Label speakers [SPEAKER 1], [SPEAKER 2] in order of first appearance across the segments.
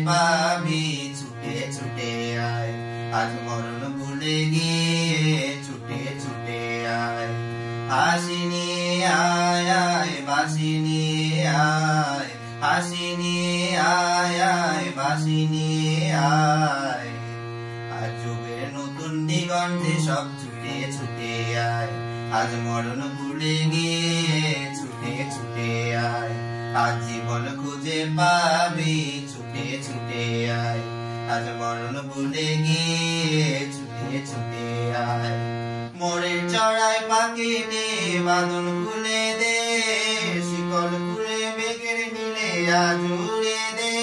[SPEAKER 1] পাবি ছুটে ছুটে আয়, আজ মরণ ভুলে গিয়ে ছুটে ছুটে আয়। হাসি নিয়ে আয় আয়, বাঁশি নিয়ে আয়, হাসি নিয়ে আয় আয়, বাঁশি নিয়ে আয়। আজ যুগের নতুন দিগন্তে সব ছুটে ছুটে আয়, আজ মরণ ভুলে গিয়ে ছুটে ছুটে আয়। আজ জীবন খুঁজে পাবি ছুটে ছুটে আয়, আজ মরণ ভুলে গিয়ে ছুটে ছুটে আয়। মোড়ের চড়ায় পাখিটি বাঁধন খুলে দে, শিকল খুলে মেঘের নীলে আজ উড়ে দে,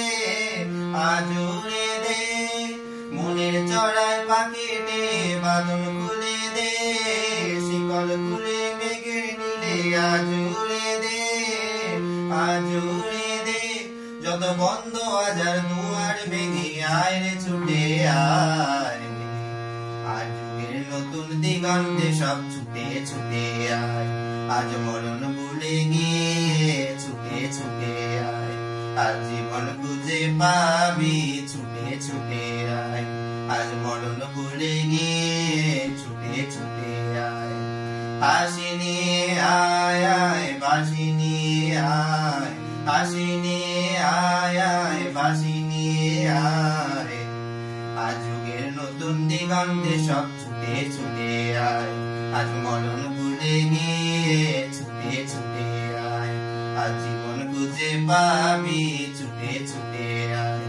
[SPEAKER 1] আজ উড়ে দে। মনের চড়ায় পাখিটি বাঁধন খুলে দে, শিকল খুলে মেঘের নীলে আজ উড়ে দে, আজ উড়ে দে। যত বন্ধ হাজার দুয়ার ভেঙে আয় রে ছুটে আয়, আজ যুগের নতুন দিগন্তে সব ছুটে ছুটে আয়, আজ মরণ ভুলে গিয়ে ছুটে ছুটে আয়। আজ জীবন খুঁজে পাবি ছুটে ছুটে আয়, আজ মরণ ভুলে গিয়ে ছুটে ছুটে আয়। হাসি নিয়ে আয় আয়, বাঁশি নিয়ে আয়, হাসি নিয়ে আয় আয়, বাঁশি নিয়ে আয়। আজ যুগের নতুন দিগন্তে সব ছুটে ছুটে আয়, আজ মরণ ভুলে গিয়ে ছুটে ছুটে আয়। আজ জীবন খুঁজে পাবি ছুটে ছুটে আয়,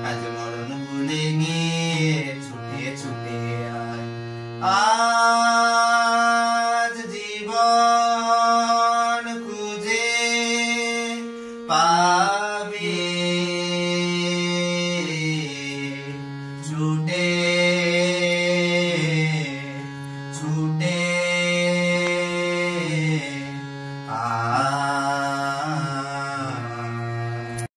[SPEAKER 1] আজ মরণ ভুলে গিয়ে ছুটে ছুটে আয়।